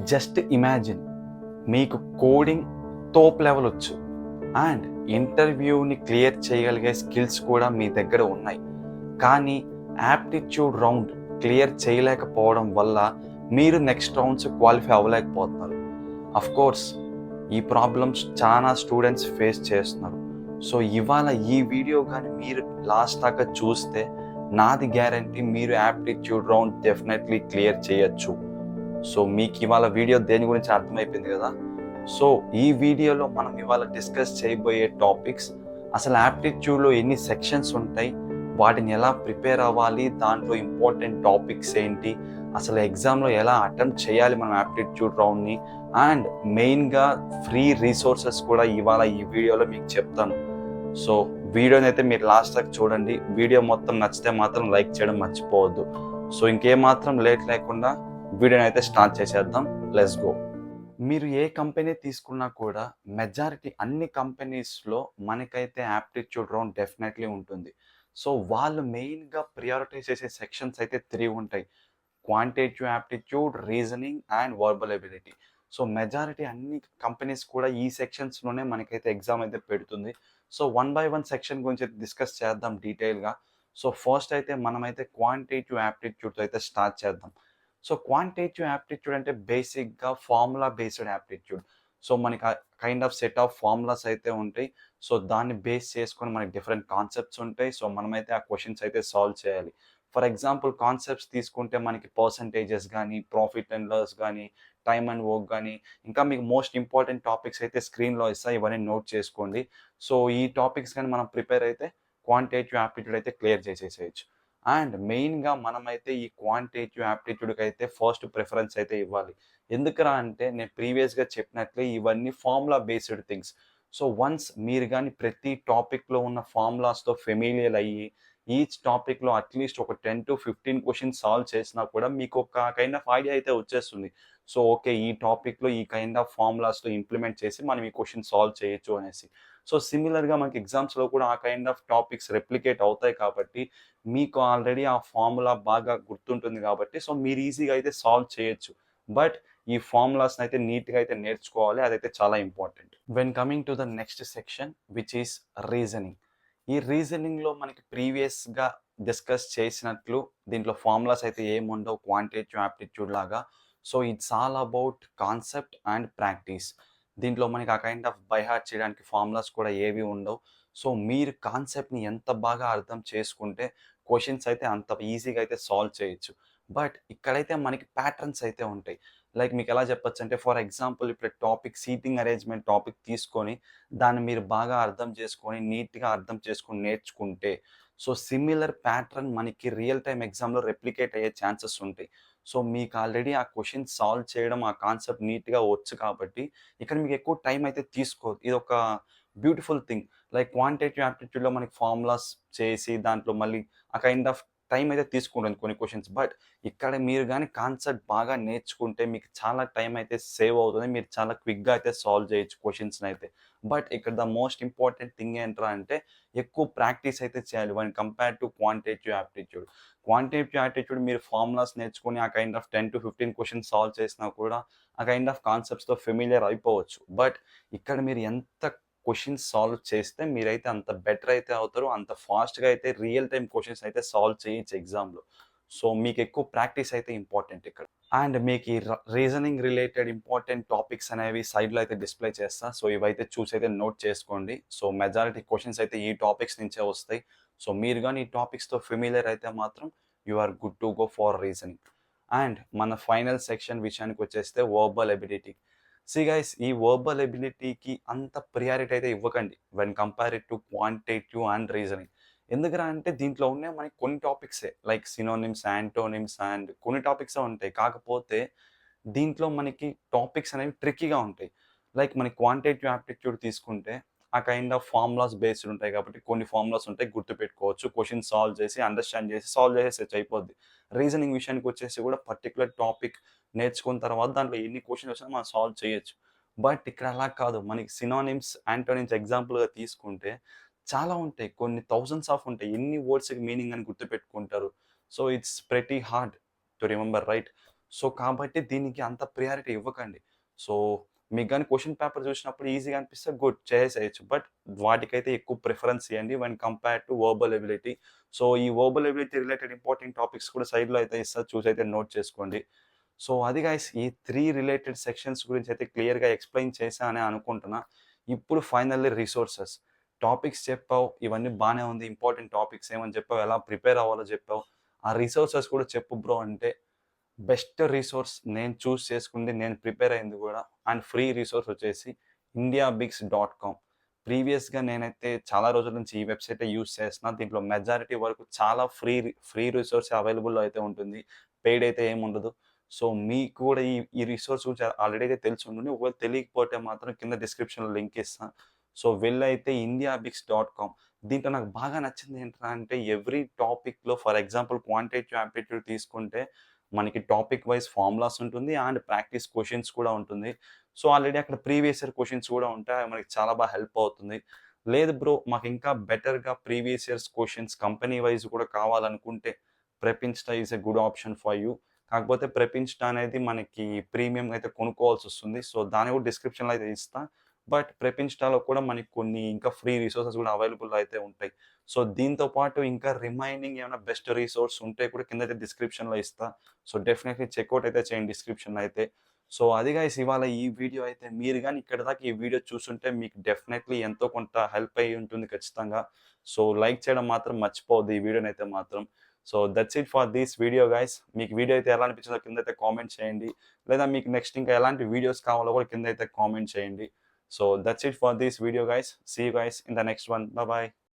Just imagine, మీకు coding top level వచ్చు and ఇంటర్వ్యూని clear చేయగలిగే స్కిల్స్ కూడా మీ దగ్గర ఉన్నాయి. కానీ యాప్టిట్యూడ్ రౌండ్ క్లియర్ చేయలేకపోవడం వల్ల మీరు నెక్స్ట్ రౌండ్స్ క్వాలిఫై అవ్వలేకపోతున్నారు. కోర్స్ ఈ ప్రాబ్లమ్స్ చాలా స్టూడెంట్స్ ఫేస్ చేస్తున్నారు. సో ఇవాళ ఈ వీడియో కానీ మీరు లాస్ట్ దాకా చూస్తే నాది గ్యారంటీ మీరు యాప్టిట్యూడ్ రౌండ్ డెఫినెట్లీ క్లియర్ చేయొచ్చు. సో మీకు ఇవాళ వీడియో దేని గురించి అర్థమైపోయింది కదా. సో ఈ వీడియోలో మనం ఇవాళ డిస్కస్ చేయబోయే టాపిక్స్, అసలు యాప్టిట్యూడ్లో ఎన్ని సెక్షన్స్ ఉంటాయి, వాటిని ఎలా ప్రిపేర్ అవ్వాలి, దాంట్లో ఇంపార్టెంట్ టాపిక్స్ ఏంటి, అసలు ఎగ్జామ్లో ఎలా అటెంప్ట్ చేయాలి మనం యాప్టిట్యూడ్ రౌండ్ని, అండ్ మెయిన్గా ఫ్రీ రీసోర్సెస్ కూడా ఇవాళ ఈ వీడియోలో మీకు చెప్తాను. సో వీడియోని అయితే మీరు లాస్ట్ దాకా చూడండి. వీడియో మొత్తం నచ్చితే మాత్రం లైక్ చేయడం మర్చిపోవద్దు. సో ఇంకేమాత్రం లేట్ లేకుండా వీడియోని అయితే స్టార్ట్ చేసేద్దాం. Let's go. మీరు ఏ కంపెనీ తీసుకున్నా కూడా మెజారిటీ అన్ని కంపెనీస్లో మనకైతే యాప్టిట్యూడ్ రౌండ్ డెఫినెట్లీ ఉంటుంది. సో వాళ్ళు మెయిన్గా ప్రియారిటైజ్ చేసే సెక్షన్స్ అయితే 3 ఉంటాయి: quantitative aptitude, reasoning and verbal ability. So majority అన్ని కంపెనీస్ కూడా ఈ సెక్షన్స్లోనే మనకైతే ఎగ్జామ్ అయితే పెడుతుంది. సో 1 by 1 సెక్షన్ గురించి అయితే డిస్కస్ చేద్దాం డీటెయిల్గా. సో ఫస్ట్ అయితే మనమైతే క్వాంటిటేటివ్ యాప్టిట్యూడ్తో అయితే స్టార్ట్ చేద్దాం. సో క్వాంటిటేటివ్ యాప్టిట్యూడ్ అంటే బేసిక్గా ఫార్ములా బేస్డ్ యాప్టిట్యూడ్. సో మనకి kind of set of formulas అయితే ఉంటాయి. సో దాన్ని బేస్ చేసుకొని మనకి డిఫరెంట్ కాన్సెప్ట్స్ ఉంటాయి. సో మనమైతే ఆ క్వశ్చన్స్ అయితే సాల్వ్ చేయాలి. ఫర్ ఎగ్జాంపుల్ కాన్సెప్ట్స్ తీసుకుంటే మనకి పర్సంటేజెస్ కానీ, ప్రాఫిట్ అండ్ లాస్ కానీ, టైమ్ అండ్ వర్క్ కానీ, ఇంకా మీకు మోస్ట్ ఇంపార్టెంట్ టాపిక్స్ అయితే స్క్రీన్లో ఇస్తాయి, ఇవన్నీ నోట్ చేసుకోండి. సో ఈ టాపిక్స్ కానీ మనం ప్రిపేర్ అయితే క్వాంటిటేటివ్ యాప్టిట్యూడ్ అయితే క్లియర్ చేసేసేయచ్చు. అండ్ మెయిన్గా మనమైతే ఈ క్వాంటిటేటివ్ యాప్టిట్యూడ్కి అయితే ఫస్ట్ ప్రిఫరెన్స్ అయితే ఇవ్వాలి. ఎందుకురా అంటే నేను ప్రీవియస్గా చెప్పినట్లే ఇవన్నీ formula based things. So once మీరు కానీ ప్రతి టాపిక్లో ఉన్న ఫార్ములాస్తో ఫెమిలియర్ అయ్యి ఈచ్ టాపిక్లో అట్లీస్ట్ ఒక 10 to 15 క్వశ్చన్స్ సాల్వ్ చేసినా కూడా మీకు ఒక కైండ్ ఆఫ్ ఐడియా అయితే వచ్చేస్తుంది. సో ఓకే, ఈ టాపిక్లో ఈ కైండ్ ఆఫ్ ఫార్ములాస్తో ఇంప్లిమెంట్ చేసి మనం ఈ క్వశ్చన్ సాల్వ్ చేయొచ్చు అనేసి. సో సిమిలర్గా మనకి ఎగ్జామ్స్లో కూడా ఆ కైండ్ ఆఫ్ టాపిక్స్ రెప్లికేట్ అవుతాయి కాబట్టి మీకు ఆల్రెడీ ఆ ఫార్ములా బాగా గుర్తుంటుంది కాబట్టి సో మీరు ఈజీగా అయితే సాల్వ్ చేయొచ్చు. బట్ ఈ ఫార్ములాస్ని అయితే నీట్గా అయితే నేర్చుకోవాలి, అదైతే చాలా important. When coming to the next section which is reasoning. ఈ రీజనింగ్లో మనకి ప్రీవియస్గా డిస్కస్ చేసినట్లు దీంట్లో ఫార్ములాస్ అయితే ఏముండవు క్వాంటిటేటివ్ యాప్టిట్యూడ్ లాగా. So it's all about concept and practice. దీంట్లో మనకి ఆ కైండ్ ఆఫ్ బై హార్ట్ చేయడానికి ఫార్ములాస్ కూడా ఏవి ఉండవు. సో మీరు కాన్సెప్ట్ని ఎంత బాగా అర్థం చేసుకుంటే క్వశ్చన్స్ అయితే అంత ఈజీగా అయితే సాల్వ్ చేయొచ్చు. బట్ ఇక్కడైతే మనకి ప్యాటర్న్స్ అయితే ఉంటాయి. లైక్ మీకు ఎలా చెప్పొచ్చు అంటే, ఫర్ ఎగ్జాంపుల్ ఇప్పుడు టాపిక్ సీటింగ్ అరేంజ్మెంట్ టాపిక్ తీసుకొని దాన్ని మీరు బాగా అర్థం చేసుకొని నీట్గా అర్థం చేసుకొని నేర్చుకుంటే సో సిమిలర్ ప్యాటర్న్ మనకి రియల్ టైమ్ ఎగ్జామ్లో రెప్లికేట్ అయ్యే ఛాన్సెస్ ఉంటాయి. సో మీకు ఆల్రెడీ ఆ క్వశ్చన్ సాల్వ్ చేయడం, ఆ కాన్సెప్ట్ నీట్గా వచ్చు కాబట్టి ఇక్కడ మీకు ఎక్కువ టైం అయితే తీసుకోదు. ఇది ఒక బ్యూటిఫుల్ థింగ్. లైక్ క్వాంటిటేటివ్ యాప్టిట్యూడ్లో మనకి ఫార్ములాస్ చేసి దాంట్లో మళ్ళీ ఆ కైండ్ ఆఫ్ టైం అయితే తీసుకుంటుంది కొన్ని క్వశ్చన్స్. బట్ ఇక్కడ మీరు కానీ కాన్సెప్ట్ బాగా నేర్చుకుంటే మీకు చాలా టైం అయితే సేవ్ అవుతుంది. మీరు చాలా క్విక్గా అయితే సాల్వ్ చేయొచ్చు క్వశ్చన్స్ని అయితే. బట్ ఇక్కడ ద మోస్ట్ ఇంపార్టెంట్ థింగ్ ఏంట్రా అంటే ఎక్కువ ప్రాక్టీస్ అయితే చేయాలి one compare to quantitative aptitude. Quantitative aptitude మీరు ఫార్ములాస్ నేర్చుకొని ఆ kind of 10 to 15 questions solve చేసినా కూడా ఆ కైండ్ ఆఫ్ కాన్సెప్ట్స్తో ఫెమిలియర్ అయిపోవచ్చు. బట్ ఇక్కడ మీరు ఎంత క్వశ్చన్స్ సాల్వ్ చేస్తే మీరైతే అంత బెటర్ అయితే అవుతారు, అంత ఫాస్ట్గా అయితే రియల్ టైమ్ క్వశ్చన్స్ అయితే సాల్వ్ చేయొచ్చు ఎగ్జామ్లో. సో మీకు ఎక్కువ ప్రాక్టీస్ అయితే ఇంపార్టెంట్ ఇక్కడ. అండ్ మీకు ఈ రీజనింగ్ రిలేటెడ్ ఇంపార్టెంట్ టాపిక్స్ అనేవి సైడ్లో అయితే డిస్ప్లే చేస్తా. సో ఇవైతే చూసి అయితే నోట్ చేసుకోండి. సో మెజారిటీ క్వశ్చన్స్ అయితే ఈ టాపిక్స్ నుంచే వస్తాయి. సో మీరు కానీ ఈ టాపిక్స్తో ఫెమిలియర్ అయితే మాత్రం you are good to go for reasoning. And మన ఫైనల్ సెక్షన్ విషయానికి వచ్చేస్తే వర్బల్ ఎబిలిటీ. సి గైస్, ఈ వర్బల్ ఎబిలిటీకి అంత ప్రియారిటీ అయితే ఇవ్వకండి when compare it to quantitative and reasoning. ఎందుకురా అంటే దీంట్లో ఉన్నాయి మనకి కొన్ని టాపిక్సే, లైక్ సినోనిమ్స్, యాంటోనిమ్స్ అండ్ కొన్ని టాపిక్సే ఉంటాయి. కాకపోతే దీంట్లో మనకి టాపిక్స్ అనేవి ట్రిక్కీగా ఉంటాయి. లైక్ మనకి క్వాంటిటేటివ్ యాప్టిట్యూడ్ తీసుకుంటే ఆ కైండ్ ఆఫ్ ఫార్ములాస్ బేస్డ్ ఉంటాయి కాబట్టి కొన్ని ఫార్ములాస్ ఉంటాయి, గుర్తుపెట్టుకోవచ్చు, క్వశ్చన్ సాల్వ్ చేసి అండర్స్టాండ్ చేసి సాల్వ్ చేసేసి అయిపోద్ది. రీజనింగ్ విషయానికి వచ్చేసి కూడా పర్టికులర్ టాపిక్ నేర్చుకున్న తర్వాత దాంట్లో ఎన్ని క్వశ్చన్స్ వచ్చినా మనం సాల్వ్ చేయొచ్చు. బట్ ఇక్కడ అలా కాదు. మనకి సినోనిమ్స్, యాంటోనిమ్స్ ఎగ్జాంపుల్గా తీసుకుంటే చాలా ఉంటాయి, కొన్ని థౌజండ్స్ ఆఫ్ ఉంటాయి. ఎన్ని వర్డ్స్కి మీనింగ్ అని గుర్తుపెట్టుకుంటారు. So it's pretty hard to remember, right? So, కాబట్టి దీనికి అంత ప్రియారిటీ ఇవ్వకండి. సో, మీకు గాని క్వెషన్ పేపర్ చూసినప్పుడు ఈజీగా అనిపిస్తే గుడ్ చేసేయొచ్చు. బట్ వాటికైతే ఎక్కువ ప్రిఫరెన్స్ ఇయ్యండి when compared to verbal ability. So, ఈ verbal ability related important topics కూడా సైడ్‌లో అయితే ఇస్తా. చూసైతే నోట్ చేసుకోండి. సో, అది గైస్ ఈ 3 రిలేటెడ్ సెక్షన్స్ గురించి అయితే క్లియర్‌గా ఎక్స్‌ప్లెయిన్ చేశా అనే అనుకుంటున్నా. ఇప్పుడు ఫైనల్లీ రిసోర్సెస్. టాపిక్స్ చెప్పావు. ఇవన్నీ బానే ఉంది. ఇంపార్టెంట్ టాపిక్స్ ఏమని చెప్పావు. ఎలా ప్రిపేర్ అవ్వాలో చెప్పావు. ఆ రిసోర్సెస్ కూడా చెప్పు బ్రో అంటే బెస్ట్ రిసోర్స్ నేను చూజ్ చేసుకుంది, నేను ప్రిపేర్ అయింది గూడా అండ్ ఫ్రీ రిసోర్స్ వచ్చేసి indiabix.com. ప్రీవియస్‌గా నేనైతే చాలా రోజుల నుంచి ఈ వెబ్‌సైటే యూజ్ చేస్తున్నా. దీంట్లో మెజారిటీ వరకు చాలా ఫ్రీ రిసోర్స్ అవైలబుల్‌లో అయితే ఉంటుంది. పెయిడ్ అయితే ఏముండదు. సో, మీకు కూడా ఈ రిసోర్స్ గురించి ఆల్రెడీ అయితే తెలిసుండును. ఒకవేళ తెలియకపోతే మాత్రం కింద డిస్క్రిప్షన్‌లో లింక్ ఇస్తా. సో, వెళ్ళైతే indiabix.com. దీంట్లో నాకు బాగా నచ్చింది ఏంట్రా అంటే ఎవ్రీ టాపిక్‌లో ఫర్ ఎగ్జాంపుల్ క్వాంటిటేటివ్ యాప్టిట్యూడ్ తీసుకుంటే మనకి టాపిక్ వైస్ ఫార్ములాస్ ఉంటుంది అండ్ ప్రాక్టీస్ క్వెషన్స్ కూడా ఉంటుంది. సో, ఆల్రెడీ అక్కడ ప్రీవియస్ ఇయర్ క్వెషన్స్ కూడా ఉంటాయి. అవి మనకి చాలా బాగా హెల్ప్ అవుతుంది. లేదు బ్రో మాకింకా బెటర్‌గా previous years questions company wise కూడా కావాలనుకుంటే PrepInsta is a good option for you. కాకపోతే ప్రెపిన్స్టా అనేది మనకి ప్రీమియం అయితే కొనుక్కోవాల్సొస్తుంది. సో, దాన్ని కూడా డిస్క్రిప్షన్‌లో అయితే ఇస్తా. బట్ ప్రెపిన్స్టాలో కూడా మనకి కొన్ని ఇంకా ఫ్రీ రిసోర్సెస్ కూడా అవైలబుల్‌లో అయితే ఉంటాయి. సో, దీంతో పాటు ఇంకా రిమైనింగ్ ఏమైనా బెస్ట్ రిసోర్స్ ఉంటే కూడా కిందైతే డిస్క్రిప్షన్‌లో ఇస్తా. సో, డెఫినెట్‌లీ చెక్‌ఔట్ అయితే చేయండి డిస్క్రిప్షన్‌లో అయితే. సో, అది గైస్ ఇవాళ ఈ వీడియో అయితే మీరు గాని ఇక్కడి దాకా ఈ వీడియో చూసుంటే మీకు డెఫినెట్‌లీ ఎంతో కొంత హెల్ప్ అయ్యి ఉంటుంది ఖచ్చితంగా. సో, లైక్ చేయడం మాత్రం మర్చిపోవద్దు ఈ వీడియోనైతే మాత్రం. So, that's it for this video guys. మీకు వీడియో అయితే ఎలా అనిపించిందో కిందైతే కామెంట్ చేయండి. లేదా మీకు నెక్స్ట్ ఇంకా ఎలాంటి వీడియోస్ కావాలో కూడా కిందైతే కామెంట్ చేయండి. So, that's it for this video guys. See you guys in the next one. Bye by.